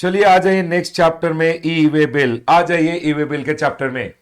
चलिए आ जाइए next chapter में, ई वे बिल। आ जाइए ई वे बिल के चैप्टर में।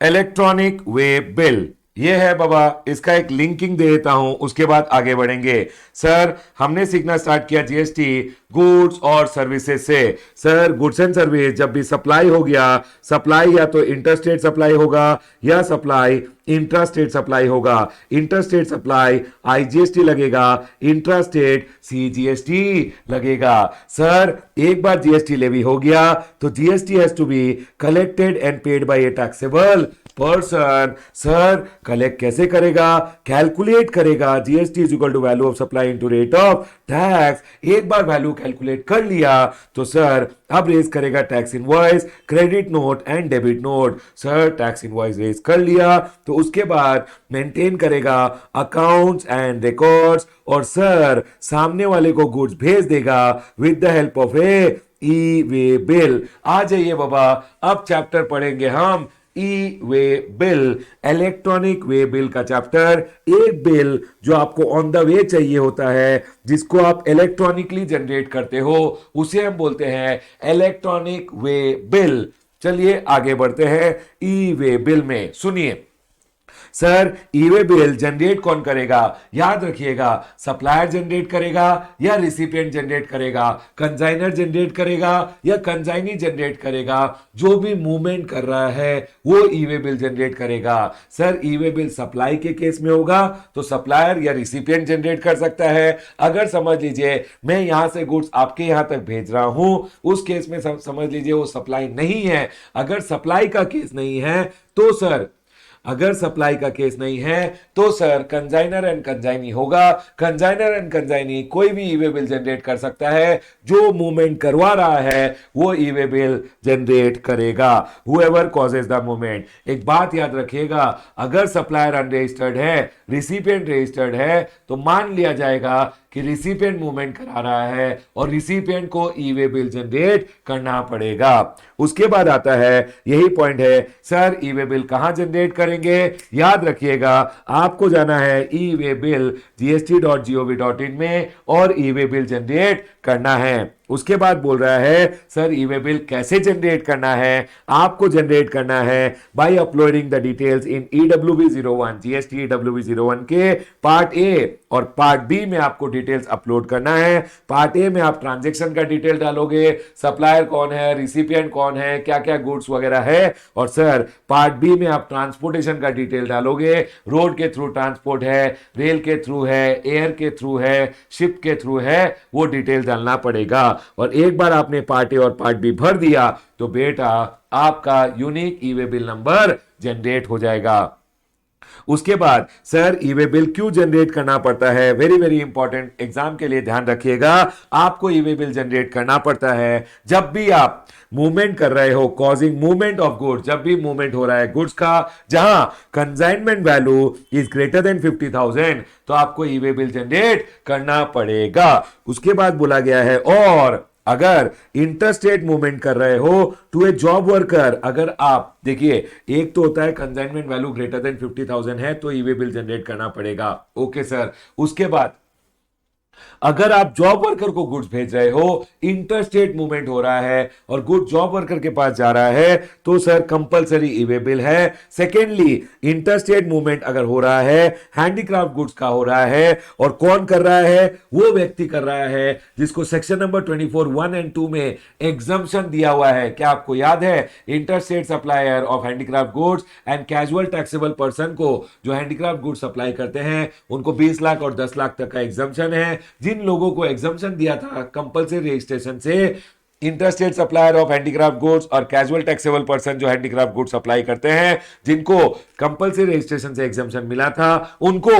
इलेक्ट्रॉनिक वे बिल ये है बाबा, इसका एक लिंकिंग दे देता हूं, उसके बाद आगे बढ़ेंगे। सर हमने सीखना स्टार्ट किया जीएसटी गुड्स और सर्विसेज से। सर गुड्स एंड सर्विस जब भी सप्लाई हो गया, सप्लाई या तो इंटरस्टेट सप्लाई होगा या सप्लाई इंट्रास्टेट सप्लाई होगा। इंटरस्टेट सप्लाई आईजीएसटी लगेगा, इंट्रास्टेट सीजीएसटी लगेगा। सर एक बार जीएसटी लेवी हो गया तो GST has to be collected and paid by a taxable person. Sir collect कैसे करेगा? कैलकुलेट करेगा। GST is equal to value of supply into rate of tax. एक बार वैल्यू कैलकुलेट कर लिया तो सर अब रेज करेगा tax invoice, credit note and debit note. Sir tax invoice raise कर लिया तो उसके बाद मेंटेन करेगा अकाउंट्स एंड रिकॉर्ड्स, और सर सामने वाले को गुड्स भेज देगा with the help of a E way bill. आ जाइए बाबा, अब चैप्टर पढ़ेंगे हम E way bill, electronic way bill का चैप्टर। एक बिल जो आपको ऑन द वे चाहिए होता है, जिसको आप इलेक्ट्रॉनिकली जनरेट करते हो, उसे हम बोलते हैं इलेक्ट्रॉनिक वे बिल। चलिए आगे बढ़ते हैं ई वे बिल में। सुनिए sir e way bill generate कौन करेगा? याद रखिएगा, सप्लायर जनरेट करेगा या रिसिपिएंट जनरेट करेगा, कंसाइनर जनरेट करेगा या कंसाइनी जनरेट करेगा। जो भी मूवमेंट कर रहा है वो ई वे बिल जनरेट करेगा। Sir e way bill supply के केस में होगा तो सप्लायर या रिसिपिएंट जनरेट कर सकता है। अगर समझ लीजिए मैं यहां से गुड्स आपके यहां तक भेज रहा हूं, उस केस में समझ लीजिए वो सप्लाई नहीं है। अगर सप्लाई का केस नहीं है तो सर, अगर सप्लाई का केस नहीं है तो सर कंसाइनर एंड कंसाइनी होगा। कंसाइनर एंड कंसाइनी कोई भी ई वे बिल जनरेट कर सकता है, जो मूवमेंट करवा रहा है वो ई वे बिल जनरेट करेगा, हुएवर कॉजेज द मूवमेंट। एक बात याद रखिएगा, अगर सप्लायर अनरजिस्टर्ड है, रिसिपिएंट रजिस्टर्ड है, तो मान लिया जाएगा कि रिसिपिएंट मूवमेंट करा रहा है और रिसिपिएंट को ई वे बिल जनरेट करना पड़ेगा। उसके बाद आता है, यही पॉइंट है, सर ई वे बिल कहां जनरेट करेंगे? याद रखिएगा, आपको जाना है ई वे बिल gst.gov.in में और ई वे बिल जनरेट करना है। उसके बाद बोल रहा है सर ई वे बिल कैसे जनरेट करना है? आपको जनरेट करना है by uploading the details in EWB01, GST EWB01 के पार्ट ए और पार्ट बी में आपको डिटेल्स अपलोड करना है। पार्ट ए में आप ट्रांजैक्शन का डिटेल डालोगे, सप्लायर कौन है, रिसिपिएंट कौन है, क्या क्या गुड्स वगैरह है, और सर पार्ट बी में आप ट्रांसपोर्टेशन का डिटेल डालोगे, रोड के थ्रू ट्रांसपोर्ट है, रेल के थ्रू है, एयर के थ्रू है, शिप के थ्रू है, वो डिटेल डालना पड़ेगा। और एक बार आपने पार्ट ए और पार्ट बी भर दिया तो बेटा आपका यूनिक ई वे बिल नंबर जनरेट हो जाएगा। उसके बाद सर ई वे बिल क्यों जनरेट करना पड़ता है? वेरी वेरी इंपॉर्टेंट, एग्जाम के लिए ध्यान रखिएगा। आपको ई वे बिल जनरेट करना पड़ता है जब भी आप मूवमेंट कर रहे हो, कॉजिंग मूवमेंट ऑफ गुड्स, जब भी मूवमेंट हो रहा है गुड्स का, जहां consignment value is greater than 50,000, तो आपको ई वे बिल जनरेट करना पड़ेगा। उसके बाद बोला गया है, और अगर इंटरस्टेट मूवमेंट कर रहे हो टू ए जॉब वर्कर, अगर आप देखिए, एक तो होता है कंसाइनमेंट वैल्यू ग्रेटर देन 50,000 है तो ई वे बिल जनरेट करना पड़ेगा। Okay sir. उसके बाद अगर आप जॉब वर्कर को गुड्स भेज रहे हो, इंटरस्टेट मूवमेंट हो रहा है और गुड जॉब वर्कर के पास जा रहा है, तो sir compulsory e way bill है। सेकेंडली, इंटरस्टेट मूवमेंट अगर हो रहा है, हैंडीक्राफ्ट गुड्स का हो रहा है, और कौन कर रहा है? वो व्यक्ति कर रहा है जिसको सेक्शन नंबर 24(1) एंड 2 में एग्जम्पशन दिया हुआ है। क्या आपको याद है? Interstate supplier of handicraft goods and casual taxable person को, जो हैंडीक्राफ्ट गुड्स सप्लाई करते हैं, उनको 20 लाख और 10 लाख तक का एग्जम्पशन है। जिन लोगों को एग्जम्पशन दिया था कंपलसरी रजिस्ट्रेशन से, interstate supplier of handicraft goods और कैजुअल टैक्सेबल पर्सन जो हैंडीक्राफ्ट गुड्स सप्लाई करते हैं, जिनको कंपलसरी रजिस्ट्रेशन से एग्जम्पशन मिला था, उनको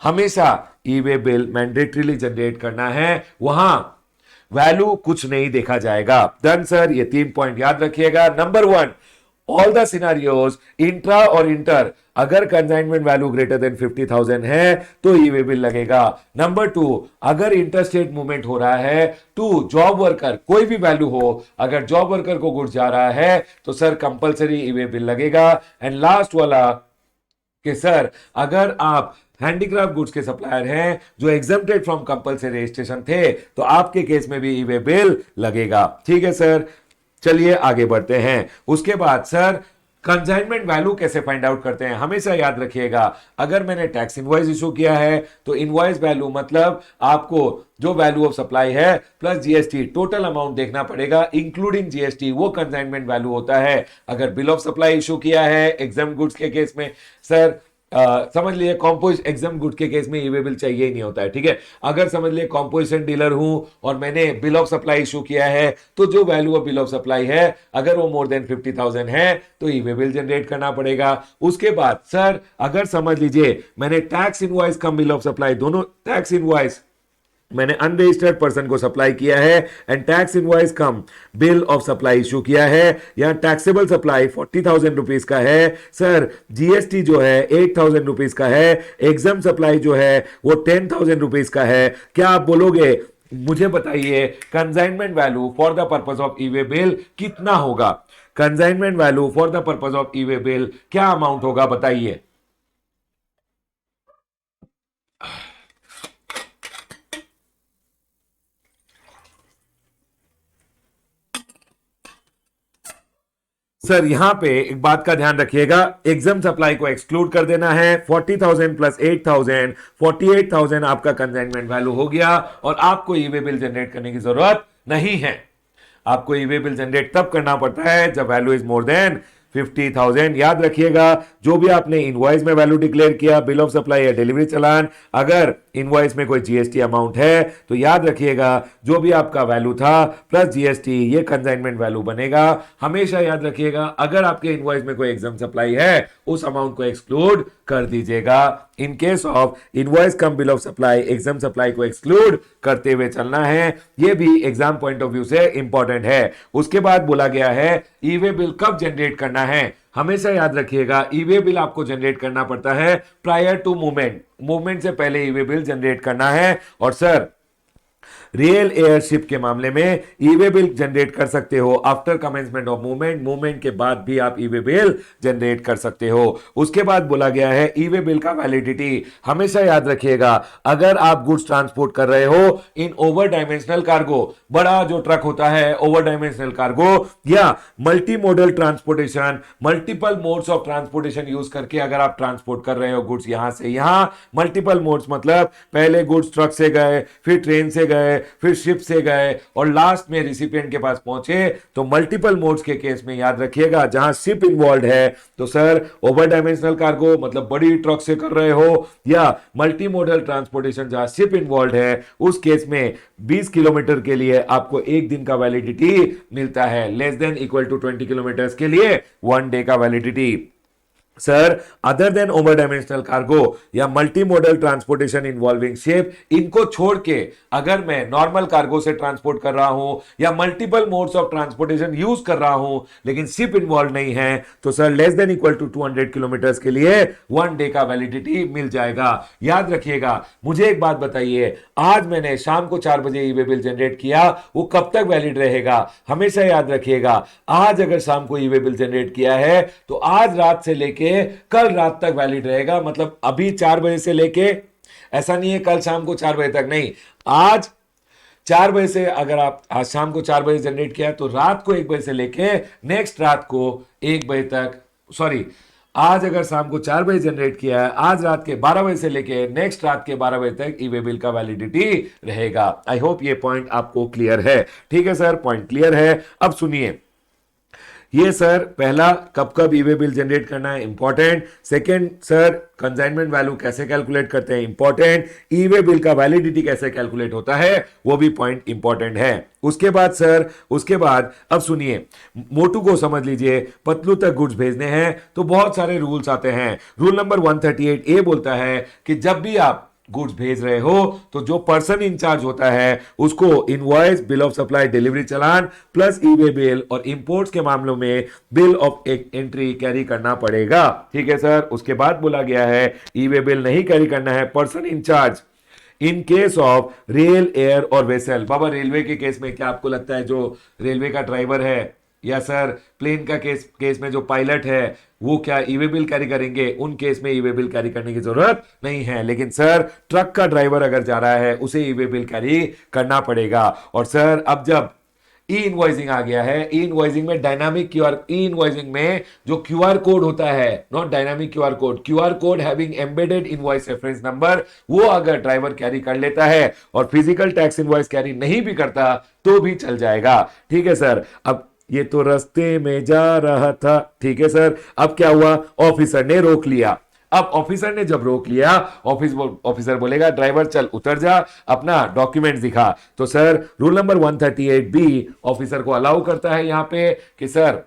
हमेशा ई वे बिल मैंडेटरीली जनरेट करना है। वहां वैल्यू कुछ नहीं देखा जाएगा। डन सर, ये 3 पॉइंट याद रखिएगा। Number 1, all the scenarios intra और इंटर, अगर कंसाइनमेंट वैल्यू ग्रेटर देन 50,000 है तो ई वे बिल लगेगा। नंबर 2, अगर इंटरस्टेट मूवमेंट हो रहा है टू जॉब वर्कर, कोई भी वैल्यू हो, अगर जॉब वर्कर को गुड्स जा रहा है तो sir compulsory e way bill लगेगा। एंड लास्ट वाला कि सर अगर आप हैंडीक्राफ्ट गुड्स के सप्लायर हैं जो एग्जम्प्टेड फ्रॉम कंपल्सरी रजिस्ट्रेशन थे, तो आपके केस में भी ई वे बिल लगेगा। ठीक है सर, चलिए आगे बढ़ते हैं। उसके बाद सर कंसाइनमेंट वैल्यू कैसे फाइंड आउट करते हैं, हमेशा याद रखिएगा, अगर मैंने टैक्स इनवॉइस इशू किया है तो इनवॉइस वैल्यू मतलब आपको जो वैल्यू ऑफ सप्लाई है प्लस जीएसटी टोटल अमाउंट देखना पड़ेगा इंक्लूडिंग जीएसटी, वो कंसाइनमेंट वैल्यू होता है। अगर बिल ऑफ सप्लाई इशू किया है एग्जाम गुड्स के केस में सर समझ लीजिए कॉम्पोजिट एग्जाम गुड के केस में ई वे बिल चाहिए ही नहीं होता है। ठीक है, अगर समझ लिए कॉम्पोजिशन डीलर हूं और मैंने बिल ऑफ सप्लाई इशू किया है तो जो value of bill of supply है अगर वो मोर देन 50,000 है तो ई वे बिल जनरेट करना पड़ेगा। उसके बाद सर अगर समझ लीजिए मैंने tax invoice come bill of supply, दोनों टैक्स इनवॉइस मैंने अनरजिस्टर्ड पर्सन को सप्लाई किया है and tax invoice come bill of supply issue किया है, या टैक्सेबल सप्लाई 40,000 रुपीज का है सर, जीएसटी जो है 8,000 रुपीज का है, एग्जाम सप्लाई जो है वो 10,000 रुपीज का है, क्या आप बोलोगे मुझे बताइए consignment value for the purpose of E way bill कितना होगा? Consignment value for the purpose of E way bill क्या अमाउंट होगा बताइए? सर यहां पे एक बात का ध्यान रखिएगा, एग्जाम सप्लाई को एक्सक्लूड कर देना है। 40,000 प्लस 8,000 48,000 आपका कंसाइनमेंट वैल्यू हो गया और आपको ई वे बिल जनरेट करने की जरूरत नहीं है। आपको ई वे बिल जनरेट तब करना पड़ता है जब वैल्यू इज मोर देन 50,000। याद रखिएगा जो भी आपने इनवॉइस में वैल्यू डिक्लेयर किया, बिल ऑफ सप्लाई या डिलीवरी चालान, अगर इनवॉइस में कोई जीएसटी अमाउंट है तो याद रखिएगा जो भी आपका वैल्यू था प्लस जीएसटी ये कंसाइनमेंट वैल्यू बनेगा। हमेशा याद रखिएगा अगर आपके इनवॉइस में कोई एग्जाम सप्लाई है उस अमाउंट को एक्सक्लूड कर दीजिएगा। इन case of invoice come bill of supply exempt supply को एक्सक्लूड करते हुए चलना है, ये भी एग्जाम पॉइंट ऑफ व्यू से इंपॉर्टेंट है। उसके बाद बोला गया है ई वे बिल कब जनरेट करना है, हमेशा याद रखिएगा ई वे बिल आपको जनरेट करना पड़ता है प्रायर टू मूवमेंट, मूवमेंट से पहले ई वे बिल जनरेट करना है। और सर रियल एयरशिप के मामले में ई वे बिल जनरेट कर सकते हो after commencement of movement, movement के बाद भी आप ई वे बिल जनरेट कर सकते हो। उसके बाद बोला गया है ई वे बिल का वैलिडिटी, हमेशा याद रखिएगा अगर आप गुड्स ट्रांसपोर्ट कर रहे हो इन ओवर डायमेंशनल कार्गो, बड़ा जो ट्रक होता है ओवर डायमेंशनल कार्गो, या multi modal transportation, multiple modes of transportation use करके अगर आप ट्रांसपोर्ट कर रहे हो गुड्स यहां से यहां, मल्टीपल मोड्स मतलब पहले गुड्स ट्रक से गए, फिर ट्रेन से गए, फिर शिप से गए और लास्ट में रिसिपिएंट के पास पहुंचे, तो मल्टीपल मोड्स के केस में याद रखिएगा जहां शिप इन्वॉल्व है तो सर ओवर डायमेंशनल कार्गो मतलब बड़ी ट्रक से कर रहे हो, या मल्टी मोडल ट्रांसपोर्टेशन जहां शिप इन्वॉल्व है उस केस में 20 किलोमीटर के लिए आपको एक दिन का वैलिडिटी मिलता है, less than equal to 20 kilometre के लिए 1 डे का validity. Sir other than over dimensional cargo या multi modal transportation involving ship, इनको छोड़ के अगर मैं नॉर्मल कार्गो से ट्रांसपोर्ट कर रहा हूं या multiple modes of transportation use कर रहा हूं लेकिन शिप इन्वॉल्व नहीं है तो sir less than equal to 200 kilometre के लिए 1 डे का वैलिडिटी मिल जाएगा। याद रखिएगा, मुझे एक बात बताइए, आज मैंने शाम को 4 बजे ई वे बिल जनरेट किया, वो कब तक वैलिड रहेगा? हमेशा याद रखिएगा आज अगर शाम को ई वे बिल जनरेट किया है तो आज रात से लेके कल रात तक वैलिड रहेगा। मतलब अभी 4 बजे से लेके, ऐसा नहीं है कल शाम को 4 बजे तक, नहीं, आज 4 बजे से अगर आप आज शाम को 4 बजे जनरेट किया तो रात को 1 बजे से लेके नेक्स्ट रात को 1 बजे तक, सॉरी आज अगर शाम को 4 बजे जनरेट किया है आज रात के 12 बजे से लेके नेक्स्ट रात के 12 बजे तक ई वे बिल का वैलिडिटी रहेगा। आई होप ये पॉइंट आपको क्लियर है। ठीक है सर, पॉइंट क्लियर है। अब सुनिए, ये सर पहला कब कब ई वे बिल जनरेट करना है important, second sir consignment value कैसे कैलकुलेट करते हैं इंपॉर्टेंट, ई वे बिल का वैलिडिटी कैसे कैलकुलेट होता है वो भी पॉइंट इंपॉर्टेंट है। उसके बाद सर अब सुनिए, मोटू को समझ लीजिए, पतलू तक गुड्स भेजने हैं तो बहुत सारे रूल्स आते हैं। रूल नंबर 138 ए बोलता है कि जब भी आप गुड्स भेज रहे हो तो जो पर्सन इंचार्ज होता है उसको invoice, bill of supply, delivery challan plus E way bill और इंपोर्ट्स के मामलों में बिल ऑफ एंट्री कैरी करना पड़ेगा। ठीक है सर। उसके बाद बोला गया है ई वे बिल नहीं कैरी करना है person in-charge in case of rail, air और वेसल। बाबा रेलवे के केस में क्या आपको लगता है जो रेलवे का ड्राइवर है या सर प्लेन का केस में जो पायलट है वो क्या ई वे बिल कैरी करेंगे, उन केस में ई वे बिल कैरी करने की जरूरत नहीं है। लेकिन सर ट्रक का ड्राइवर अगर जा रहा है उसे ई वे बिल कैरी करना पड़ेगा। और सर अब जब ई इनवॉइसिंग आ गया है, ई इनवॉइसिंग में डायनामिक क्यूआर, ई इनवॉइसिंग में जो क्यूआर कोड होता है, not dynamic QR code having embedded invoice reference number, वो अगर ड्राइवर कैरी कर लेता है और फिजिकल टैक्स इनवॉइस कैरी नहीं भी करता तो भी चल जाएगा। ठीक है सर। अब ये तो रास्ते में जा रहा था, ठीक है सर। अब क्या हुआ, ऑफिसर ने रोक लिया। अब ऑफिसर ने जब रोक लिया, ऑफिसर बोलेगा ड्राइवर चल उतर जा, अपना डॉक्यूमेंट दिखा। तो sir rule number 138B officer को अलाउ करता है यहां पे कि सर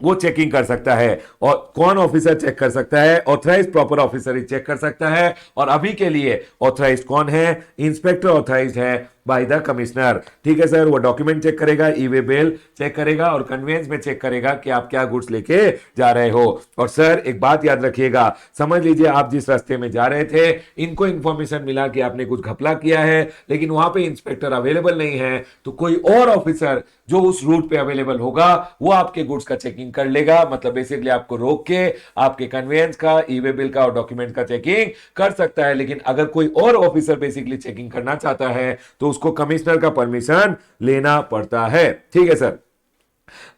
वो चेकिंग कर सकता है। और कौन ऑफिसर चेक कर सकता है, ऑथराइज प्रॉपर ऑफिसर ही चेक कर सकता है। और अभी के लिए ऑथराइज कौन है, इंस्पेक्टर ऑथराइज है बाय द कमिश्नर। ठीक है सर। वो डॉक्यूमेंट चेक करेगा, ई वे बिल चेक करेगा और कन्वेंस में चेक करेगा कि आप क्या गुड्स लेके जा रहे हो। और सर एक बात याद रखिएगा, समझ लीजिए आप जिस रास्ते में जा रहे थे, इनको इंफॉर्मेशन मिला कि आपने कुछ घपला किया है, लेकिन वहां पे इंस्पेक्टर अवेलेबल नहीं है, तो कोई और ऑफिसर जो उस रूट पे अवेलेबल होगा वो आपके गुड्स का चेकिंग कर लेगा। मतलब बेसिकली आपको रोक के आपके कन्वेंस का, ई वे बिल का और डॉक्यूमेंट का चेकिंग कर सकता है। लेकिन अगर कोई और ऑफिसर बेसिकली चेकिंग करना चाहता है तो उसको कमिश्नर का परमिशन लेना पड़ता है। ठीक है सर।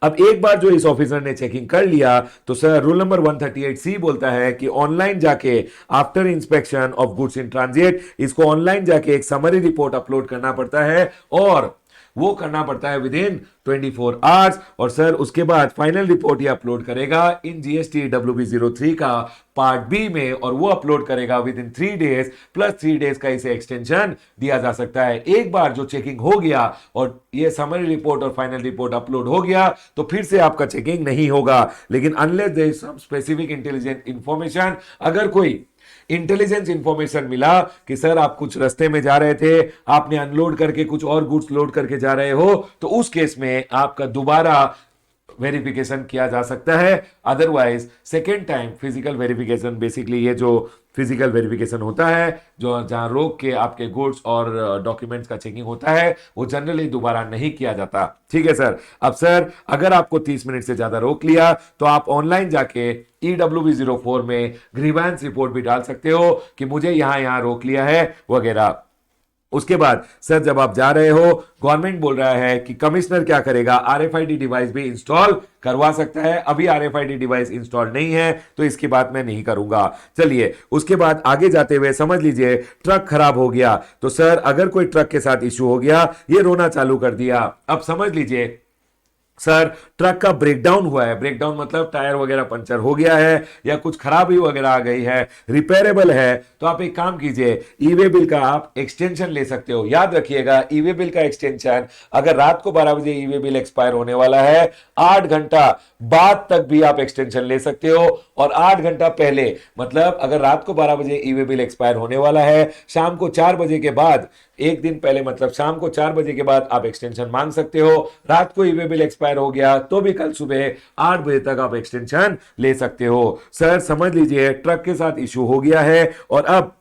अब एक बार जो इस ऑफिसर ने चेकिंग कर लिया तो सर रूल नंबर 138C बोलता है कि ऑनलाइन जाके after inspection of goods in transit इसको ऑनलाइन जाके एक समरी रिपोर्ट अपलोड करना पड़ता है और वो करना पड़ता है विद इन 24 आवर्स। और सर उसके बाद फाइनल रिपोर्ट ये अपलोड करेगा इन जीएसटी WB03 का पार्ट बी में, और वो अपलोड करेगा with in 3 days plus 3 days का इसे एक्सटेंशन दिया जा सकता है। एक बार जो चेकिंग हो गया और ये समरी रिपोर्ट और फाइनल रिपोर्ट अपलोड हो गया तो फिर से आपका चेकिंग नहीं होगा। लेकिन unless there is some specific intelligent information, अगर कोई इंटेलिजेंस इंफॉर्मेशन मिला कि सर आप कुछ रास्ते में जा रहे थे, आपने अनलोड करके कुछ और गुड्स लोड करके जा रहे हो, तो उस केस में आपका दोबारा वेरिफिकेशन किया जा सकता है। Otherwise second time physical verification, basically ये जो फिजिकल वेरिफिकेशन होता है जो जहां रोक के आपके गुड्स और डॉक्यूमेंट्स का चेकिंग होता है, वो जनरली दोबारा नहीं किया जाता। ठीक है सर। अब सर अगर आपको 30 मिनट से ज्यादा रोक लिया तो आप ऑनलाइन जाके EWB04 में ग्रीवेंस रिपोर्ट भी डाल सकते हो कि मुझे यहां यहां रोक लिया है वगैरह। उसके बाद सर जब आप जा रहे हो, गवर्नमेंट बोल रहा है कि कमिश्नर क्या करेगा, आरएफआईडी डिवाइस भी इंस्टॉल करवा सकता है। अभी आरएफआईडी डिवाइस इंस्टॉल नहीं है तो इसकी बात मैं नहीं करूंगा। चलिए उसके बाद आगे जाते हुए समझ लीजिए ट्रक खराब हो गया तो सर अगर कोई ट्रक के साथ इश्यू हो गया, ये रोना चालू कर दिया। अब समझ लीजिए सर ट्रक का ब्रेकडाउन हुआ है, ब्रेकडाउन मतलब टायर वगैरह पंचर हो गया है या कुछ खराबी वगैरह आ गई है, रिपेयरेबल है, तो आप एक काम कीजिए, ई वे बिल का आप एक्सटेंशन ले सकते हो। याद रखिएगा ई वे बिल का एक्सटेंशन, अगर रात को 12 बजे ई वे बिल एक्सपायर होने वाला है, 8 घंटा बाद तक भी आप एक्सटेंशन ले सकते हो। और 8 घंटा पहले, मतलब अगर रात को 12 बजे ई वे बिल एक्सपायर होने वाला है, शाम को 4 बजे के बाद, एक दिन पहले मतलब शाम को 4 बजे के बाद आप एक्सटेंशन मांग सकते हो। रात को ई वे बिल एक्सपायर हो गया तो भी कल सुबह 8 बजे तक आप एक्सटेंशन ले सकते हो। सर समझ लीजिए ट्रक के साथ इश्यू हो गया है और अब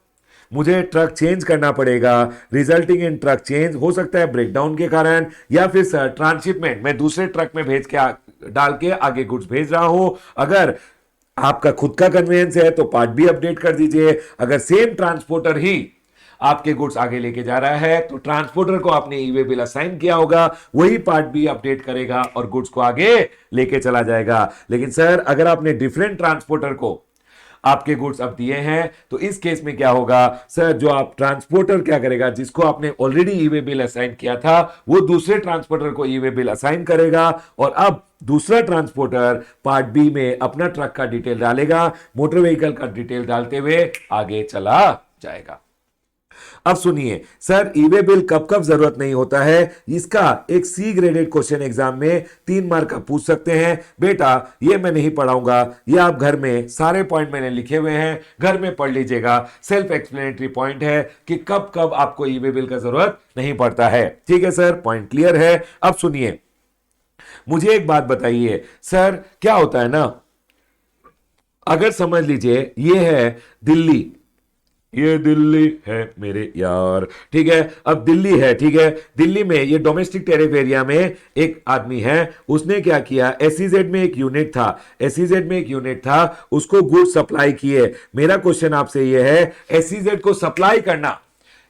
मुझे ट्रक चेंज करना पड़ेगा, रिजल्टिंग इन ट्रक चेंज, हो सकता है ब्रेकडाउन के कारण या फिर सर ट्रांसशिपमेंट, मैं दूसरे ट्रक में भेज के डाल के आगे गुड्स भेज रहा हूं। अगर आपका खुद का कन्वेंस है तो पार्ट भी अपडेट कर दीजिए। अगर सेम ट्रांसपोर्टर ही आपके गुड्स आगे लेके जा रहा है तो ट्रांसपोर्टर को आपने ई वे बिल असाइन किया होगा, वही पार्ट भी अपडेट करेगा और गुड्स को आगे लेके चला जाएगा। लेकिन सर अगर आपने डिफरेंट ट्रांसपोर्टर को आपके गुड्स अब दिए हैं तो इस केस में क्या होगा सर, जो आप ट्रांसपोर्टर क्या करेगा, जिसको आपने already E way bill assign किया था वो दूसरे ट्रांसपोर्टर को ई वे बिल असाइन करेगा और अब दूसरा ट्रांसपोर्टर पार्ट बी में अपना ट्रक का डिटेल डालेगा, मोटर व्हीकल का डिटेल डालते हुए आगे चला जाएगा। अब सुनिए सर ई वे बिल कब कब जरूरत नहीं होता है, इसका एक सी ग्रेडेड क्वेश्चन एग्जाम में 3 मार्क का पूछ सकते हैं। बेटा ये मैं नहीं पढ़ाऊंगा, ये आप घर में सारे पॉइंट मैंने लिखे हुए हैं, घर में पढ़ लीजिएगा। सेल्फ एक्सप्लेनेटरी पॉइंट है कि कब कब आपको ई वे बिल का जरूरत नहीं पड़ता है। ठीक है सर, पॉइंट क्लियर है। अब सुनिए मुझे एक बात बताइए सर, क्या होता है ना, अगर समझ लीजिए ये है दिल्ली, ये दिल्ली है मेरे यार। ठीक है, अब दिल्ली है, ठीक है, दिल्ली में ये डोमेस्टिक टेरिफ एरिया में एक आदमी है, उसने क्या किया, एसईजेड में एक यूनिट था, एसईजेड में एक यूनिट था, उसको गुड्स सप्लाई किए। मेरा क्वेश्चन आपसे ये है, एसईजेड को सप्लाई करना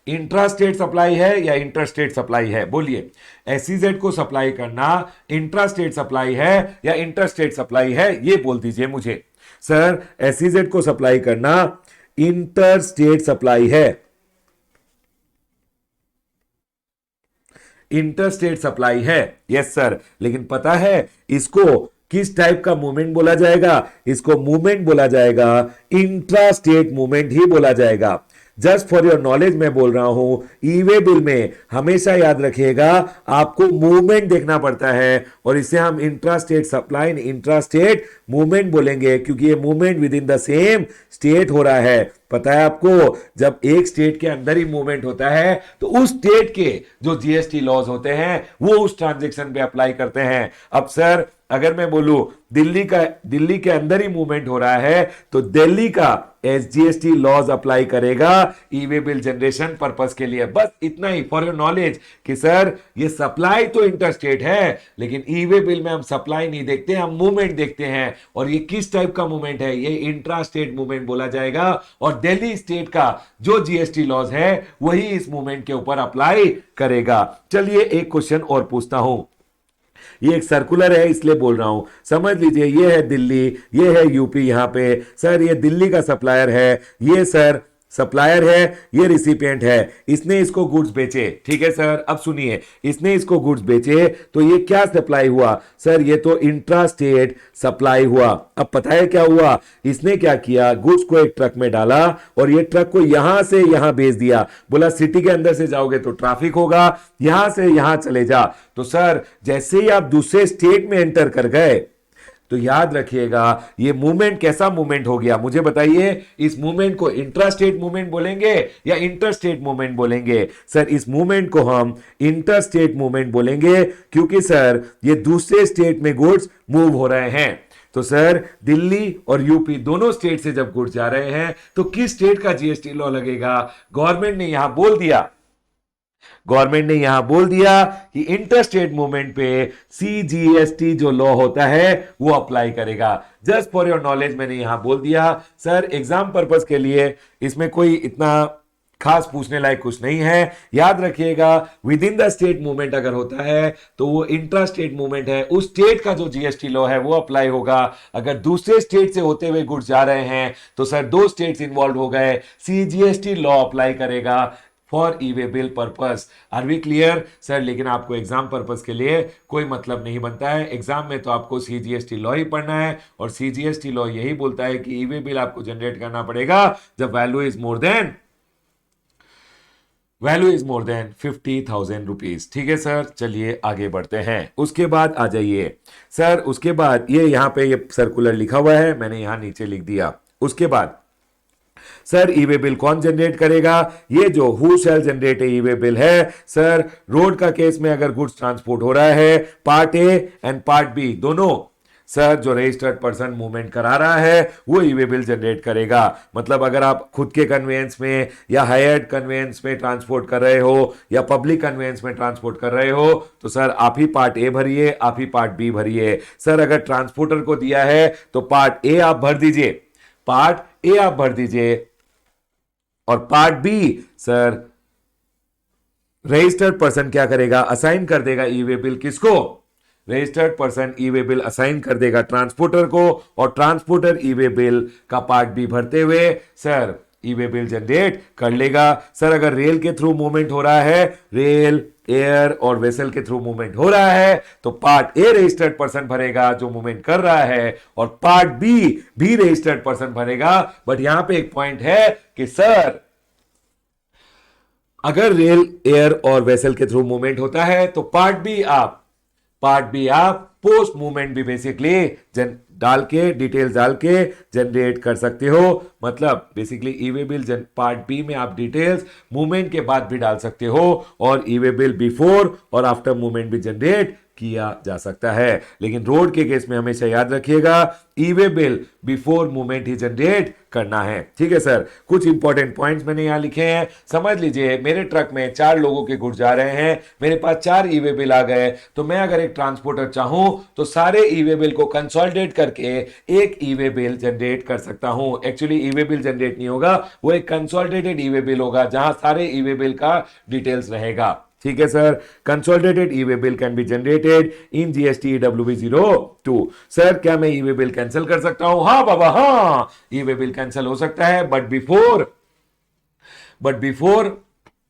इंट्रा स्टेट सप्लाई है या इंटर स्टेट सप्लाई है? बोलिए, एसईजेड को सप्लाई करना इंट्रा स्टेट सप्लाई है या इंटर स्टेट सप्लाई है? ये बोल दीजिए मुझे। सर, एसईजेड को सप्लाई करना इंटर स्टेट सप्लाई है, इंटर स्टेट सप्लाई है। यस सर, लेकिन पता है इसको किस टाइप का मूवमेंट बोला जाएगा? इसको मूवमेंट बोला जाएगा, इंट्रा स्टेट मूवमेंट ही बोला जाएगा। जस्ट फॉर योर नॉलेज मैं बोल रहा हूं, ई वे बिल में हमेशा याद रखिएगा आपको मूवमेंट देखना पड़ता है, और इसे हम intra state supply, intra state movement बोलेंगे, क्योंकि ये movement with in the same state हो रहा है। पता है आपको, जब एक स्टेट के अंदर ही मूवमेंट होता है तो उस स्टेट के जो जीएसटी लॉज होते हैं वो उस ट्रांजैक्शन पे अप्लाई करते हैं। अब सर, अगर मैं बोलूं दिल्ली के अंदर ही मूवमेंट हो रहा है तो दिल्ली का एसजीएसटी लॉज अप्लाई करेगा ई वे बिल जनरेशन पर्पस के लिए। बस इतना ही फॉर योर नॉलेज कि सर ये सप्लाई तो इंटरस्टेट है, लेकिन ई वे बिल में हम सप्लाई नहीं देखते, हम मूवमेंट देखते हैं। और ये किस टाइप का मूवमेंट है? ये इंट्रा स्टेट मूवमेंट बोला जाएगा, और दिल्ली स्टेट का जो जीएसटी लॉज है वही इस मूवमेंट के ऊपर अप्लाई करेगा। चलिए एक क्वेश्चन और पूछता हूं, ये एक सर्कुलर है इसलिए बोल रहा हूं, समझ लीजिए। ये है दिल्ली, ये है यूपी, यहां पे सर ये दिल्ली का सप्लायर है, ये सर सप्लायर है, ये रिसिपिएंट है, इसने इसको गुड्स बेचे। ठीक है सर, अब सुनिए, इसने इसको गुड्स बेचे तो ये क्या सप्लाई हुआ? सर ये तो इंट्रा स्टेट सप्लाई हुआ। अब पता है क्या हुआ, इसने क्या किया, गुड्स को एक ट्रक में डाला और ये ट्रक को यहां से यहां भेज दिया। बोला सिटी के अंदर से जाओगे तो ट्रैफिक होगा, यहां से यहां चले जा। तो सर जैसे ही आप दूसरे स्टेट में एंटर कर गए तो याद रखिएगा ये मूवमेंट कैसा मूवमेंट हो गया, मुझे बताइए। इस मूवमेंट को इंट्रा स्टेट मूवमेंट बोलेंगे या इंटर स्टेट मूवमेंट बोलेंगे? सर इस मूवमेंट को हम इंटर स्टेट मूवमेंट बोलेंगे, क्योंकि सर ये दूसरे स्टेट में गुड्स मूव हो रहे हैं। तो सर दिल्ली और यूपी दोनों स्टेट से जब गुड्स जा रहे हैं तो किस स्टेट का जीएसटी लॉ लगेगा? गवर्नमेंट ने यहां बोल दिया, गवर्नमेंट ने यहां बोल दिया कि इंटर स्टेट मूवमेंट पे सीजीएसटी जो लॉ होता है वो अप्लाई करेगा। जस्ट फॉर योर नॉलेज मैंने यहां बोल दिया। सर एग्जाम पर्पस के लिए इसमें कोई इतना खास पूछने लायक कुछ नहीं है। याद रखिएगा with in the state movement अगर होता है तो वो इंट्रा स्टेट मूवमेंट है, उस स्टेट का जो जीएसटी लॉ है वो अप्लाई होगा। अगर दूसरे स्टेट से होते हुए गुड्स जा रहे हैं तो सर दो स्टेट्स इन्वॉल्व हो गए, सीजीएसटी लॉ अप्लाई करेगा for e way bill purpose. Are we clear sir? लेकिन आपको एग्जाम पर्पस के लिए कोई मतलब नहीं बनता है, एग्जाम में तो आपको सीजीएसटी लॉ ही पढ़ना है, और सीजीएसटी लॉ यही बोलता है कि ई वे बिल आपको जनरेट करना पड़ेगा जब value is more than 50,000 rupees. ठीक है सर, चलिए आगे बढ़ते हैं। उसके बाद आ जाइए सर, उसके बाद ये यहां पे ये सर्कुलर लिखा हुआ है, मैंने यहां नीचे लिख दिया। उसके बाद सर ई वे बिल कौन जनरेट करेगा? ये जो who shall generate e way bill है सर, रोड का केस में अगर गुड्स ट्रांसपोर्ट हो रहा है, part A and part B दोनों, सर जो रजिस्टर्ड पर्सन मूवमेंट करा रहा है वो ई वे बिल जनरेट करेगा। मतलब अगर आप खुद के कन्वेंस में या हायर्ड कन्वेंस में ट्रांसपोर्ट कर रहे हो या पब्लिक कन्वेंस में ट्रांसपोर्ट कर रहे हो तो सर आप ही पार्ट ए भरिए, आप ही पार्ट बी भरिए। सर अगर ट्रांसपोर्टर को दिया है तो पार्ट ए आप भर दीजिए, पार्ट ए आप भर दीजिए, और part B sir registered person क्या करेगा, असाइन कर देगा ई वे बिल। किसको? Registered person e way bill assign कर देगा ट्रांसपोर्टर को, और ट्रांसपोर्टर ई वे बिल का पार्ट बी भरते हुए sir e way bill generate कर लेगा। सर अगर रेल के थ्रू मूवमेंट हो रहा है, रेल एयर और वेसल के थ्रू मूवमेंट हो रहा है तो पार्ट ए रजिस्टर्ड पर्सन भरेगा जो मूवमेंट कर रहा है, और पार्ट बी भी रजिस्टर्ड पर्सन भरेगा। बट यहां पे एक पॉइंट है कि सर अगर रेल एयर और वेसल के थ्रू मूवमेंट होता है तो पार्ट बी आप पोस्ट मूवमेंट भी बेसिकली डाल के डिटेल्स डाल के जनरेट कर सकते हो। मतलब बेसिकली ई वे बिल पार्ट बी में आप डिटेल्स मूवमेंट के बाद भी डाल सकते हो, और ई वे बिल बिफोर और आफ्टर मूवमेंट भी जनरेट किया जा सकता है। लेकिन रोड के केस में हमेशा याद रखिएगा E way bill before movement ही जनरेट करना है। ठीक है सर, कुछ इंपॉर्टेंट पॉइंट्स मैंने यहां लिखे हैं, समझ लीजिए। मेरे ट्रक में 4 लोगों के गुड्स जा रहे हैं, मेरे पास 4 ई वे बिल आ गए, तो मैं अगर एक ट्रांसपोर्टर चाहूं तो सारे ई वे बिल को कंसोलिडेट करके एक ई वे बिल जनरेट कर सकता हूं। एक्चुअली ई वे बिल जनरेट नहीं होगा, वो एक कंसोलिडेटेड ई वे बिल होगा जहां सारे ई वे बिल का डिटेल्स रहेगा। ठीक है sir, consolidated E way bill can be generated in GST EWB02। Sir क्या मैं ई वे बिल कैंसिल कर सकता हूं? हाँ बाबा हाँ, ई वे बिल कैंसिल हो सकता है, but before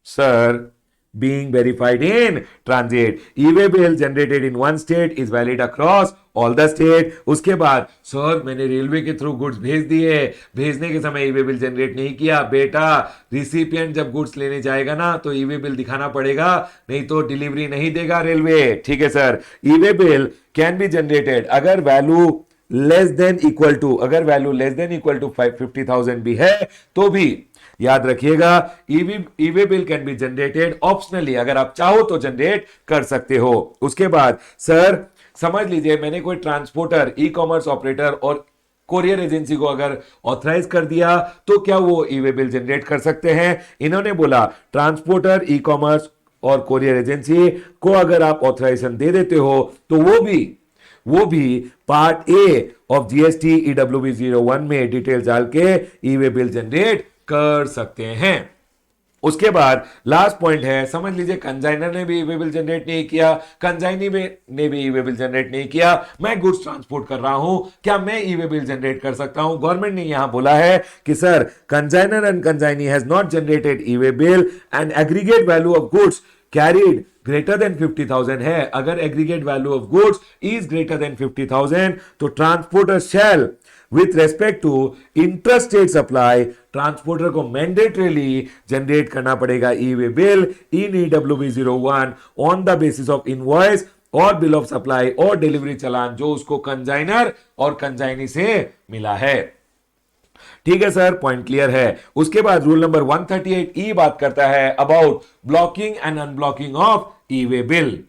sir being verified in transit. E-way bill generated in one state is valid across all the state. उसके बाद सर मैंने रेलवे के थ्रू गुड्स भेज दिए, भेजने के समय ई-वे बिल जनरेट नहीं किया। बेटा रिसिपिएंट जब गुड्स लेने जाएगा ना तो ई-वे बिल दिखाना पड़ेगा, नहीं तो डिलीवरी नहीं देगा रेलवे। ठीक है sir, E way bill can be generated अगर value less than equal to 50,000 भी है तो भी याद रखिएगा E way bill can be generated optionally, अगर आप चाहो तो जनरेट कर सकते हो। उसके बाद सर समझ लीजिए मैंने कोई ट्रांसपोर्टर, ई कॉमर्स ऑपरेटर और कोरियर एजेंसी को अगर ऑथराइज कर दिया तो क्या वो ई वे बिल जनरेट कर सकते हैं? इन्होंने बोला ट्रांसपोर्टर, ई कॉमर्स और कोरियर एजेंसी को अगर आप ऑथराइजेशन दे देते हो तो वो भी part A of GST EWB01 में डिटेल डाल के ई वे बिल जनरेट कर सकते हैं। उसके बाद लास्ट पॉइंट है, समझ लीजिए कंजाइनर ने भी ई वे बिल जनरेट नहीं किया, कंजाइनी ने भी ई वे बिल जनरेट नहीं किया, मैं गुड्स ट्रांसपोर्ट कर रहा हूं, क्या मैं ई वे बिल जनरेट कर सकता हूं? गवर्नमेंट ने यहां बोला है कि sir consignor and consignee has not generated E way bill and aggregate value of goods carried greater than 50,000 है। अगर aggregate value of goods is greater than 50,000 तो transporter shall with respect to intrastate supply, transporter को mandatorily generate करना पड़ेगा E way bill in EWB01 on the basis of invoice और bill of supply और delivery challan जो उसको कंजाइनर और consignee से मिला है। ठीक है सर, पॉइंट क्लियर है। उसके बाद रूल नंबर 138E बात करता है about blocking and unblocking of E way bill.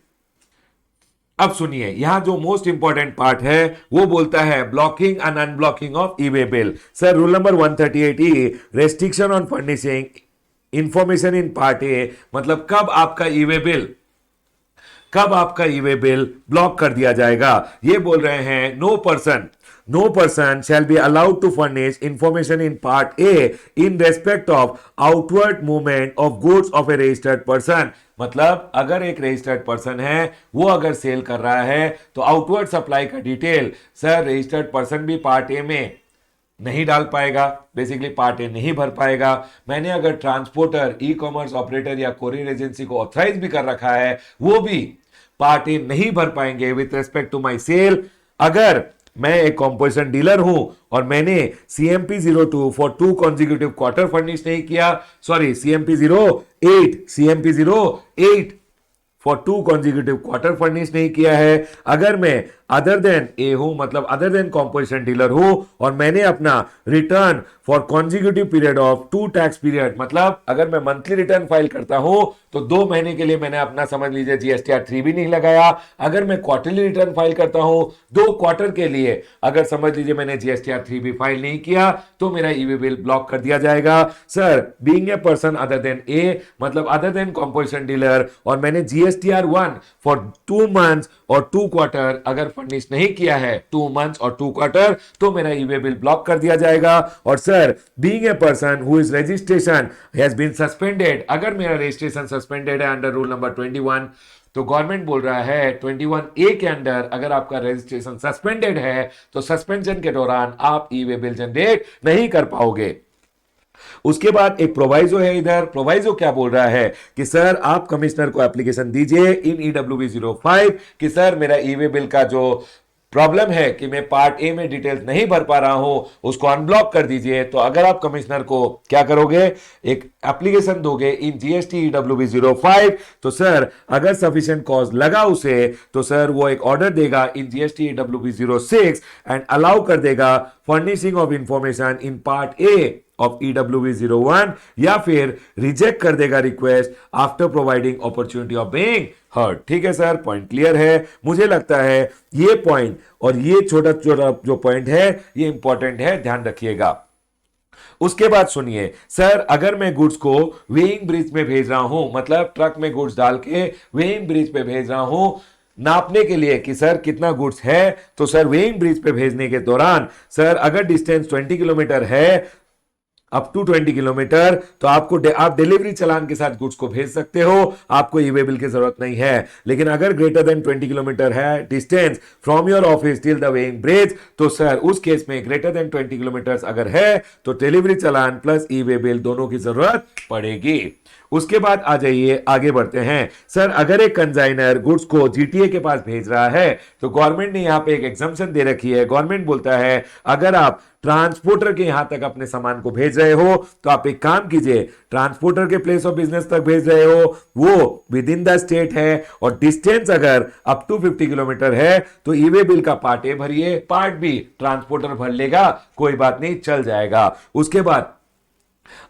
अब सुनिए, यहां जो मोस्ट इंपॉर्टेंट पार्ट है वो बोलता है blocking and unblocking of E way bill. Sir rule number 138E restriction on furnishing information in part A, मतलब कब आपका ई वे बिल ब्लॉक कर दिया जाएगा। ये बोल रहे हैं no person shall be allowed to furnish information in part A in respect of outward movement of goods of a registered person। मतलब अगर एक रजिस्टर्ड पर्सन है वो अगर सेल कर रहा है तो आउटवर्ड सप्लाई का डिटेल सर रजिस्टर्ड पर्सन भी पार्ट ए में नहीं डाल पाएगा, बेसिकली पार्ट ए नहीं भर पाएगा। मैंने अगर ट्रांसपोर्टर, ई कॉमर्स ऑपरेटर या कोरियर एजेंसी को ऑथराइज भी कर रखा है वो भी पार्ट ए नहीं भर पाएंगे with respect to my sale. अगर मैं एक कॉम्पोजिशन डीलर हूं और मैंने CMP02 for 2 consecutive quarter furnish नहीं किया, sorry CMP08 for 2 consecutive quarter furnish नहीं किया है। अगर मैं अदर देन ए हूं, मतलब अदर देन कॉम्पोजिशन डीलर हूं और मैंने अपना return for consecutive period of 2 tax period, मतलब अगर मैं मंथली रिटर्न फाइल करता हूं तो 2 महीने के लिए मैंने अपना समझ लीजिए GSTR 3 भी नहीं लगाया। अगर मैं क्वार्टरली रिटर्न फाइल करता हूं 2 क्वार्टर के लिए, अगर समझ लीजिए मैंने GSTR 3 भी फाइल नहीं किया तो मेरा ई वे बिल ब्लॉक कर दिया जाएगा। Sir being a person other than a, मतलब अदर देन कॉम्पोजिशन डीलर, और मैंने GSTR 1 फॉर 2 मंथ्स और 2 क्वार्टर अगर फर्निश नहीं किया है 2 मंथ्स और 2 क्वार्टर, तो मेरा ई वे बिल ब्लॉक कर दिया जाएगा। और sir being a person who is registration has been suspended, अगर मेरा रजिस्ट्रेशन सस्पेंडेड है अंडर रूल नंबर 21, तो गवर्नमेंट बोल रहा है 21A के अंडर अगर आपका रजिस्ट्रेशन सस्पेंडेड है तो सस्पेंशन के दौरान आप ई वे बिल जनरेट नहीं कर पाओगे। उसके बाद एक प्रोवाइजो है, इधर प्रोवाइजो क्या बोल रहा है कि सर आप कमिश्नर को एप्लीकेशन दीजिए इन EWB05 कि सर मेरा ई वे बिल का जो प्रॉब्लम है कि मैं पार्ट ए में डिटेल्स नहीं भर पा रहा हूं उसको अनब्लॉक कर दीजिए। तो अगर आप कमिश्नर को क्या करोगे, एक एप्लीकेशन दोगे इन GST EWB05, तो सर अगर सफिशिएंट कॉज लगा उसे तो सर वो एक ऑर्डर देगा इन GST EWB06 एंड अलाउ कर देगा furnishing of information in part A of EWB 01 या फिर रिजेक्ट कर देगा request after providing opportunity of being heard. ठीक है सर, पॉइंट क्लियर है। मुझे लगता है ये पॉइंट और ये छोटा छोटा जो पॉइंट है ये इंपॉर्टेंट है, ध्यान रखिएगा। उसके बाद सुनिए सर, अगर मैं गुड्स को वेइंग ब्रिज में भेज रहा हूं, मतलब ट्रक में गुड्स डाल के वेइंग ब्रिज पे भेज रहा हूं नापने के लिए कि सर कितना गुड्स है, तो सर वेइंग ब्रिज पे भेजने के दौरान सर अगर डिस्टेंस 20 किलोमीटर है अप टू 20 किलोमीटर, तो आप डिलीवरी चालान के साथ गुड्स को भेज सकते हो, आपको ई वे बिल की जरूरत नहीं है। लेकिन अगर ग्रेटर देन 20 किलोमीटर है distance from your office till the weighing bridge, तो सर उस केस में ग्रेटर देन 20 किलोमीटर अगर है तो डिलीवरी चालान प्लस ई वे बिल दोनों की जरूरत पड़ेगी। उसके बाद आ जाइए, आगे बढ़ते हैं। सर अगर एक कंजाइनर गुड्स को जीटीए के पास भेज रहा है तो गवर्नमेंट ने यहां पे एक एग्जम्पशन दे रखी है। गवर्नमेंट बोलता है अगर आप ट्रांसपोर्टर के यहां तक अपने सामान को भेज रहे हो तो आप एक काम कीजिए, ट्रांसपोर्टर के प्लेस ऑफ बिजनेस तक भेज रहे हो वो विद इन द स्टेट है और डिस्टेंस अगर अप टू 50 किलोमीटर है तो ई वे बिल का पार्ट ए भरिए, पार्ट बी ट्रांसपोर्टर भर लेगा, कोई बात नहीं, चल जाएगा। उसके बाद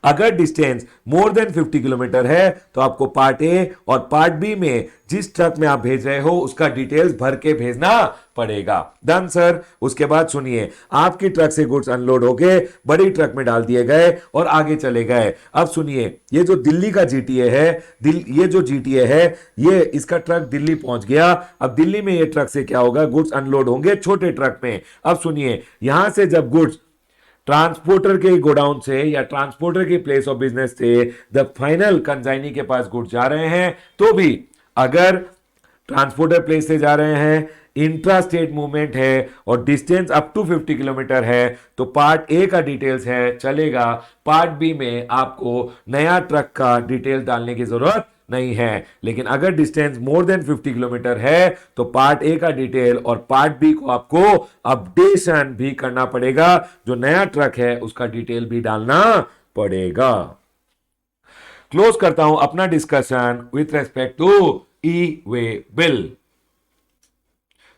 अगर डिस्टेंस मोर देन 50 किलोमीटर है तो आपको पार्ट ए और पार्ट बी में जिस ट्रक में आप भेज रहे हो उसका डिटेल्स भर के भेजना पड़ेगा। Done sir. उसके बाद सुनिए, आपकी ट्रक से गुड्स अनलोड होके बड़ी ट्रक में डाल दिए गए और आगे चले गए। अब सुनिए, ये जो दिल्ली का जीटीए है, ये जो जीटीए है, ये इसका ट्रक दिल्ली पहुंच गया। अब दिल्ली में ये ट्रक से क्या होगा, गुड्स अनलोड होंगे छोटे ट्रक में। अब सुनिए, यहां से जब गुड्स ट्रांसपोर्टर के गोडाउन से या ट्रांसपोर्टर के प्लेस ऑफ बिजनेस से जब फाइनल कंजाइनी के पास गुड्स जा रहे हैं, तो भी अगर ट्रांसपोर्टर प्लेस से जा रहे हैं, इंट्रा स्टेट मूवमेंट है और डिस्टेंस अप टू 50 किलोमीटर है, तो पार्ट ए का डिटेल्स है चलेगा, पार्ट बी में आपको नया ट्रक का डिटेल डालने की जरूरत नहीं है। लेकिन अगर डिस्टेंस मोर देन 50 किलोमीटर है तो पार्ट ए का डिटेल और पार्ट बी को आपको अपडेशन भी करना पड़ेगा, जो नया ट्रक है उसका डिटेल भी डालना पड़ेगा। क्लोज करता हूं अपना discussion with respect to e way bill.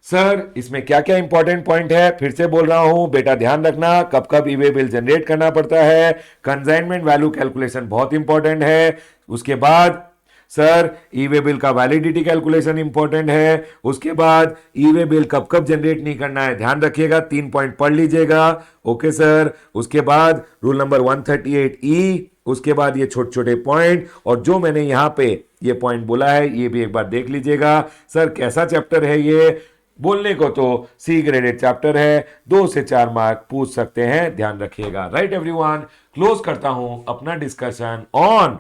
Sir इसमें क्या क्या इंपॉर्टेंट पॉइंट है, फिर से बोल रहा हूं बेटा, ध्यान रखना कब कब ई वे बिल जनरेट करना पड़ता है। कंसाइनमेंट वैल्यू कैलकुलेशन बहुत इंपॉर्टेंट है। उसके बाद सर ई वे बिल का वैलिडिटी कैलकुलेशन इंपॉर्टेंट है। उसके बाद ई वे बिल कब कब जनरेट नहीं करना है, ध्यान रखिएगा, 3 पॉइंट पढ़ लीजिएगा। Okay sir. उसके बाद रूल नंबर 138E, उसके बाद ये छोटे छोटे पॉइंट और जो मैंने यहां पे ये पॉइंट बोला है ये भी एक बार देख लीजिएगा। सर कैसा चैप्टर है ये, बोलने को तो सी ग्रेडेड चैप्टर है, 2 से 4 मार्क पूछ सकते हैं, ध्यान रखिएगा। राइट एवरीवन, क्लोज करता हूं अपना discussion on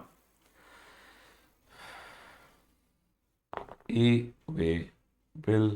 E way bill